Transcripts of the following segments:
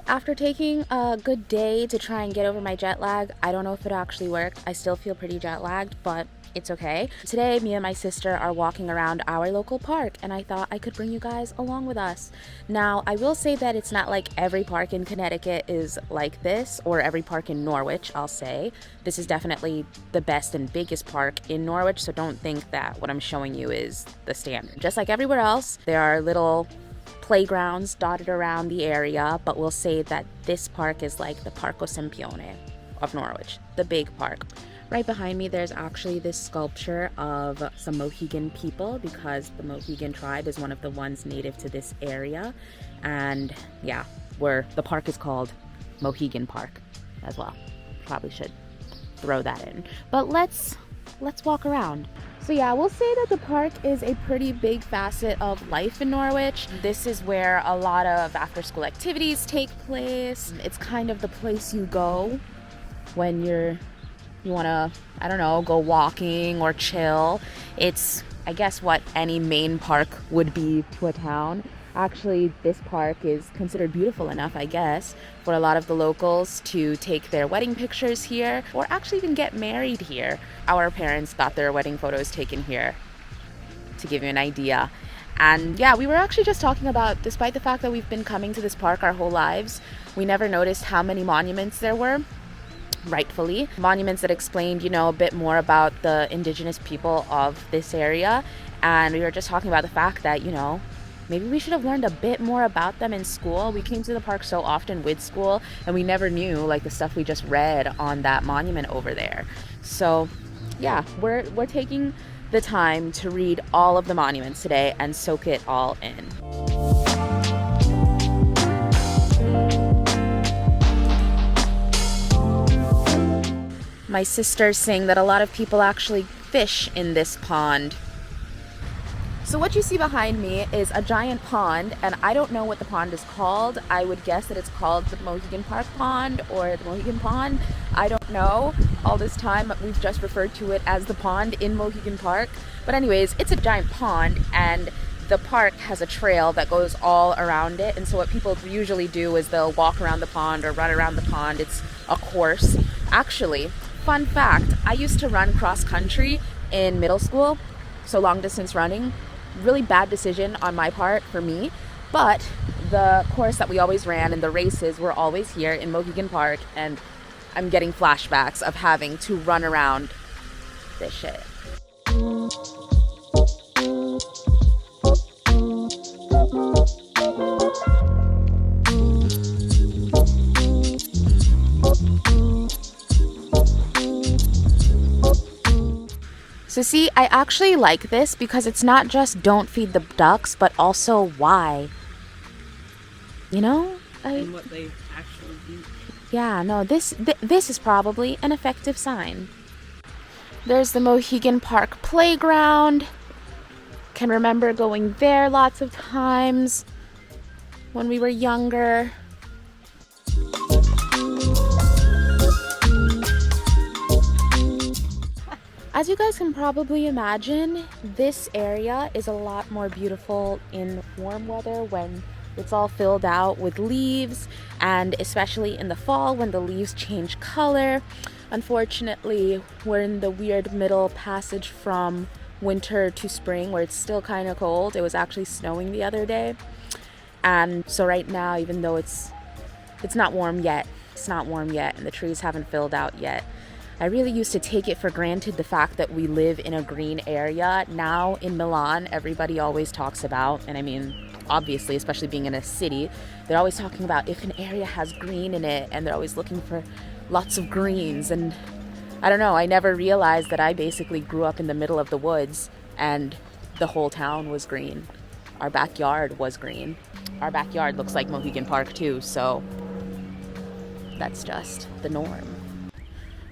after taking a good day to try and get over my jet lag, I don't know if it actually worked. I still feel pretty jet lagged, but it's okay. Today, me and my sister are walking around our local park, and I thought I could bring you guys along with us. Now, I will say that it's not like every park in Connecticut is like this, or every park in Norwich, I'll say. This is definitely the best and biggest park in Norwich, so don't think that what I'm showing you is the standard. Just like everywhere else, there are little playgrounds dotted around the area, but we'll say that this park is like the Parco Sempione of Norwich, the big park. Right behind me, there's actually this sculpture of some Mohegan people, because the Mohegan tribe is one of the ones native to this area. And yeah, the park is called Mohegan Park as well. Probably should throw that in. But let's walk around. So yeah, we'll say that the park is a pretty big facet of life in Norwich. This is where a lot of after-school activities take place. It's kind of the place you go when you want to, I don't know, go walking or chill. It's, I guess, what any main park would be to a town. Actually, this park is considered beautiful enough, I guess, for a lot of the locals to take their wedding pictures here, or actually even get married here. Our parents got their wedding photos taken here, to give you an idea. And yeah, we were actually just talking about, despite the fact that we've been coming to this park our whole lives, we never noticed how many monuments there were. Rightfully, monuments that explained, a bit more about the indigenous people of this area. And we were just talking about the fact that, maybe we should have learned a bit more about them in school. We came to the park so often with school, and we never knew like the stuff we just read on that monument over there. So yeah, we're taking the time to read all of the monuments today and soak it all in. My sister's saying that a lot of people actually fish in this pond. So what you see behind me is a giant pond, and I don't know what the pond is called. I would guess that it's called the Mohegan Park Pond or the Mohegan Pond. I don't know. All this time we've just referred to it as the pond in Mohegan Park. But anyways, it's a giant pond, and the park has a trail that goes all around it. And so what people usually do is they'll walk around the pond or run around the pond. It's a course. Actually, fun fact, I used to run cross country in middle school, so long distance running. Really bad decision on my part for me, but the course that we always ran and the races were always here in Mohegan Park, and I'm getting flashbacks of having to run around this shit. So see, I actually like this because it's not just don't feed the ducks, but also why. And what they actually eat. Yeah, no, this is probably an effective sign. There's the Mohegan Park playground. Can remember going there lots of times when we were younger. As you guys can probably imagine, this area is a lot more beautiful in warm weather when it's all filled out with leaves, and especially in the fall when the leaves change color. Unfortunately, we're in the weird middle passage from winter to spring where it's still kind of cold. It was actually snowing the other day. And so right now, even though it's not warm yet, and the trees haven't filled out yet, I really used to take it for granted the fact that we live in a green area. Now in Milan, everybody always talks about, and I mean, obviously, especially being in a city, they're always talking about if an area has green in it, and they're always looking for lots of greens. And I don't know, I never realized that I basically grew up in the middle of the woods and the whole town was green. Our backyard was green. Our backyard looks like Mohegan Park too, so that's just the norm.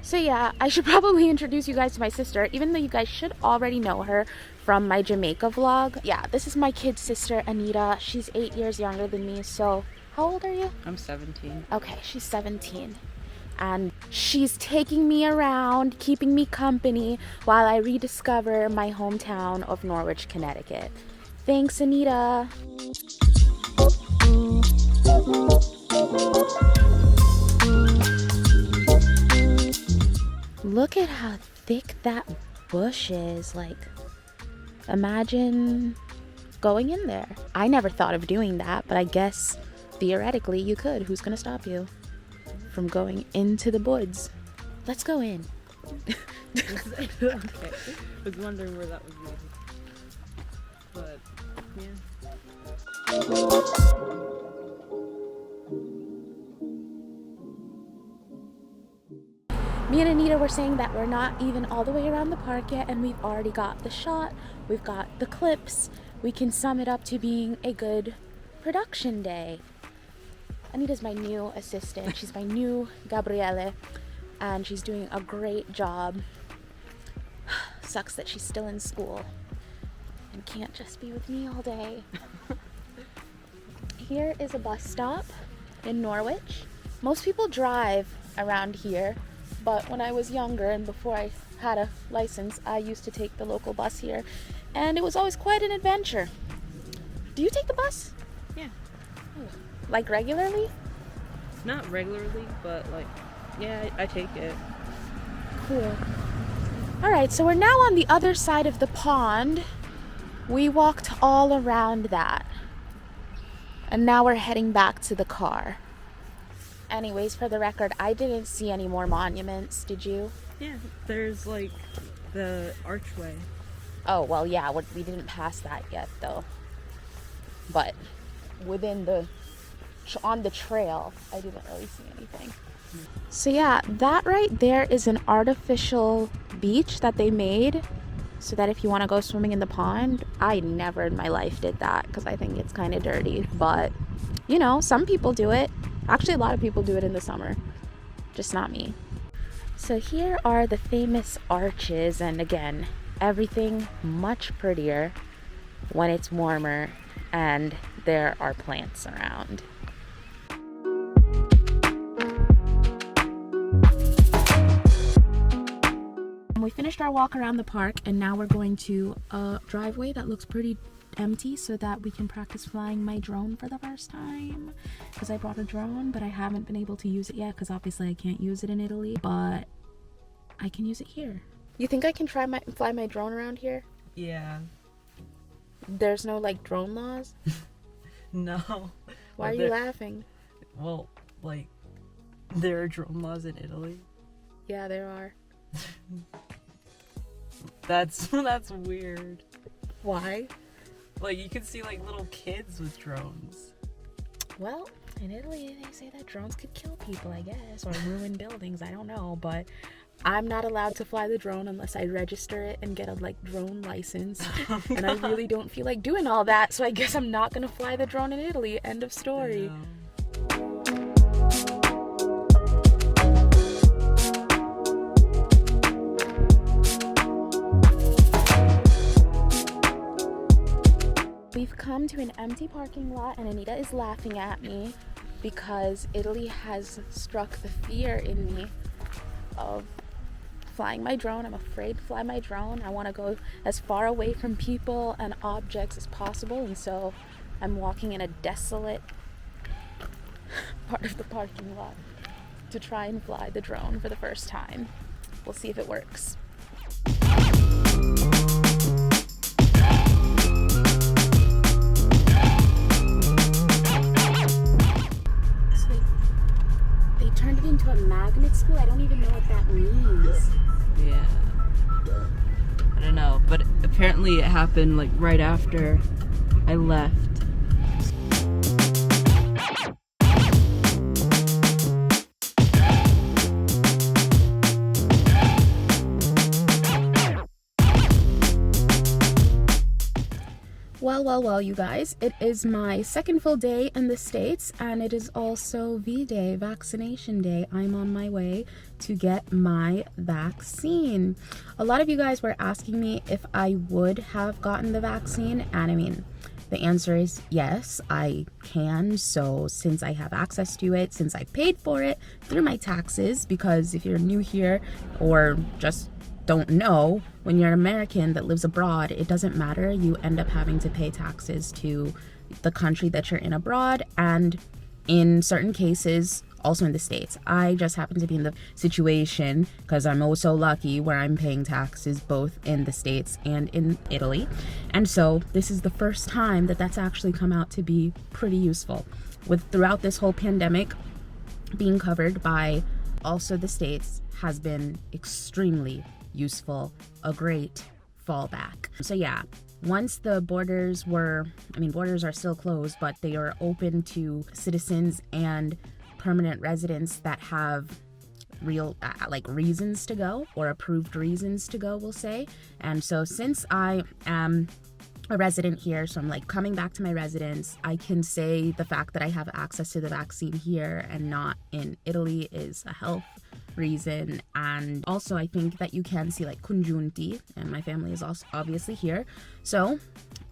So yeah, I should probably introduce you guys to my sister, even though you guys should already know her from my Jamaica vlog. Yeah, this is my kid sister, Anita. She's 8 years younger than me, so how old are you? I'm 17. Okay, she's 17. And she's taking me around, keeping me company while I rediscover my hometown of Norwich, Connecticut. Thanks, Anita. Look at how thick that bush is. Like, imagine going in there. I never thought of doing that, but I guess theoretically you could. Who's gonna stop you from going into the woods? Let's go in. Okay. I was wondering where that was going. But, yeah. Me and Anita were saying that we're not even all the way around the park yet, and we've already got the shot, we've got the clips. We can sum it up to being a good production day. Anita's my new assistant. She's my new Gabriele, and she's doing a great job. Sucks that she's still in school and can't just be with me all day. Here is a bus stop in Norwich. Most people drive around here, but when I was younger and before I had a license, I used to take the local bus here, and it was always quite an adventure. Do you take the bus? Yeah. Like regularly? Not regularly, but like, yeah, I take it. Cool. Alright, so we're now on the other side of the pond. We walked all around that. And now we're heading back to the car. Anyways, for the record, I didn't see any more monuments. Did you? Yeah, there's like the archway. Oh, well, yeah, we didn't pass that yet, though. But within on the trail, I didn't really see anything. So yeah, that right there is an artificial beach that they made so that if you want to go swimming in the pond. I never in my life did that because I think it's kind of dirty, but you know, some people do it. Actually, a lot of people do it in the summer, just not me. So here are the famous arches, and again, everything much prettier when it's warmer and there are plants around. We finished our walk around the park, and now we're going to a driveway that looks pretty empty so that we can practice flying my drone for the first time, because I brought a drone but I haven't been able to use it yet because obviously I can't use it in Italy, but I can use it here. You think I can fly my drone around here? Yeah. There's no like drone laws? No. Why are you laughing? Well, like, there are drone laws in Italy. Yeah, there are. That's weird. Why? Like, you can see like little kids with drones. Well, in Italy they say that drones could kill people, I guess, or ruin buildings. I don't know, but I'm not allowed to fly the drone unless I register it and get a like drone license. Oh, and I really don't feel like doing all that, so I guess I'm not gonna fly the drone in Italy. End of story. No. We've come to an empty parking lot, and Anita is laughing at me because Italy has struck the fear in me of flying my drone. I'm afraid to fly my drone. I want to go as far away from people and objects as possible, and so I'm walking in a desolate part of the parking lot to try and fly the drone for the first time. We'll see if it works. Turned it into a magnet school. I don't even know what that means. Yeah. I don't know, but apparently it happened like right after I left. Well, you guys, it is my second full day in the States, and it is also V-Day, vaccination day. I'm on my way to get my vaccine. A lot of you guys were asking me if I would have gotten the vaccine, and I mean, the answer is yes, I can. So since I have access to it, since I paid for it through my taxes, because if you're new here or just don't know, when you're an American that lives abroad, it doesn't matter. You end up having to pay taxes to the country that you're in abroad, and in certain cases also in the States. I just happen to be in the situation, because I'm oh so lucky, where I'm paying taxes both in the States and in Italy. And so this is the first time that that's actually come out to be pretty useful. With throughout this whole pandemic, being covered by also the States has been extremely useful, a great fallback. So yeah, once the borders are still closed, but they are open to citizens and permanent residents that have real reasons to go, or approved reasons to go, we'll say. And so since I am a resident here, so I'm like coming back to my residence, I can say the fact that I have access to the vaccine here and not in Italy is a health reason. And also I think that you can see like congiunti, and my family is also obviously here, so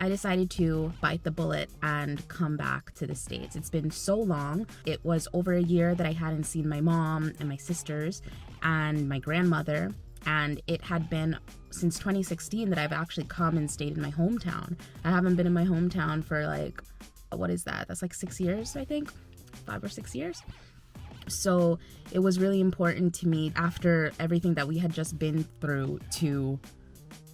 I decided to bite the bullet and come back to the States. It's been so long. It was over a year that I hadn't seen my mom and my sisters and my grandmother, and it had been since 2016 that I've actually come and stayed in my hometown. I haven't been in my hometown for like, what is that? That's like 6 years, I think, 5 or 6 years. So it was really important to me, after everything that we had just been through, to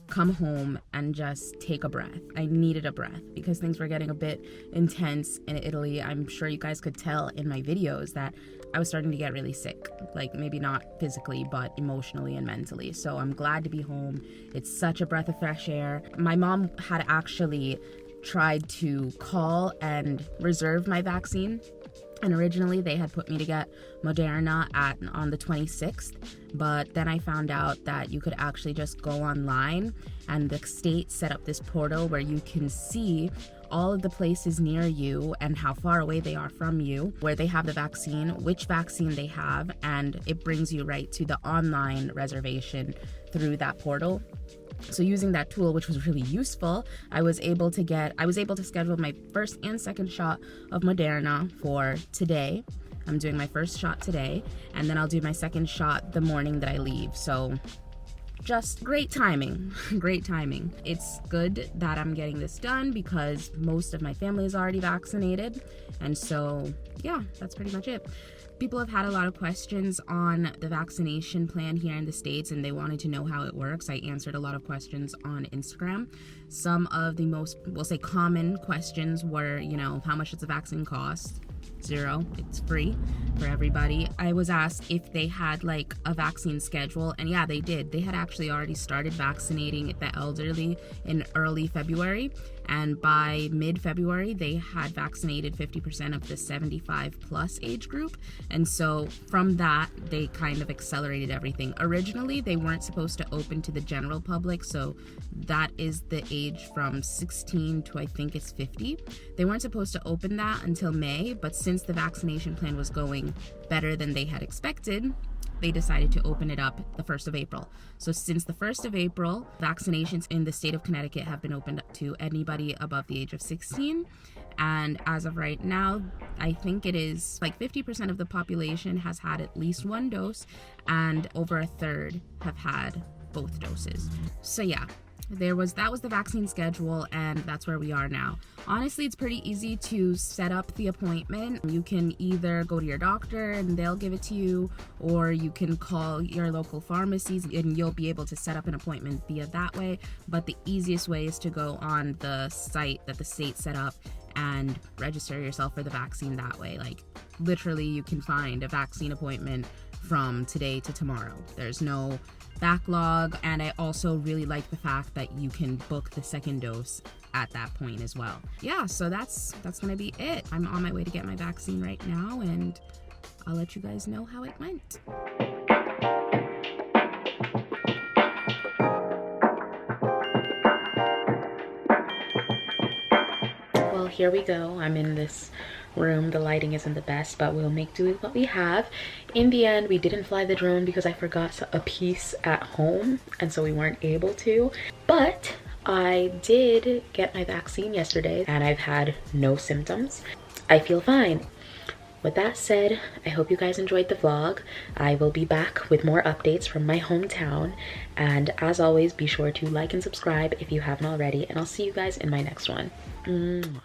come home and just take a breath. I needed a breath because things were getting a bit intense in Italy. I'm sure you guys could tell in my videos that I was starting to get really sick, like maybe not physically, but emotionally and mentally. So I'm glad to be home. It's such a breath of fresh air. My mom had actually tried to call and reserve my vaccine, and originally they had put me to get Moderna on the 26th, but then I found out that you could actually just go online, and the state set up this portal where you can see all of the places near you and how far away they are from you, where they have the vaccine, which vaccine they have, and it brings you right to the online reservation through that portal. So using that tool, which was really useful, I was able to schedule my first and second shot of Moderna for today. I'm doing my first shot today, and then I'll do my second shot the morning that I leave. So just great timing, great timing. It's good that I'm getting this done because most of my family is already vaccinated. And so, yeah, that's pretty much it. People have had a lot of questions on the vaccination plan here in the States, and they wanted to know how it works. I answered a lot of questions on Instagram. Some of the most, we'll say, common questions were, how much does the vaccine cost? $0. It's free for everybody. I was asked if they had like a vaccine schedule, and yeah, they did. They had actually already started vaccinating the elderly in early February, and by mid-February they had vaccinated 50% of the 75 plus age group. And so from that, they kind of accelerated everything. Originally, they weren't supposed to open to the general public, so that is the age from 16 to I think it's 50. They weren't supposed to open that until May, but since the vaccination plan was going better than they had expected, they decided to open it up the 1st of April. So since the 1st of April, vaccinations in the state of Connecticut have been opened up to anybody above the age of 16. And as of right now, I think it is like 50% of the population has had at least one dose, and over a third have had both doses. So yeah, that was the vaccine schedule, and that's where we are now. Honestly, it's pretty easy to set up the appointment. You can either go to your doctor and they'll give it to you, or you can call your local pharmacies and you'll be able to set up an appointment via that way. But the easiest way is to go on the site that the state set up and register yourself for the vaccine that way. Like literally, you can find a vaccine appointment from today to tomorrow. There's no backlog, and I also really like the fact that you can book the second dose at that point as well. Yeah, so that's gonna be it. I'm on my way to get my vaccine right now, and I'll let you guys know how it went. Well, here we go. I'm in this room. The lighting isn't the best, but we'll make do with what we have. In the end, we didn't fly the drone because I forgot a piece at home, and so we weren't able to. But I did get my vaccine yesterday, and I've had no symptoms. I feel fine. With that said, I hope you guys enjoyed the vlog. I will be back with more updates from my hometown, and as always, be sure to like and subscribe if you haven't already, and I'll see you guys in my next one. Mwah.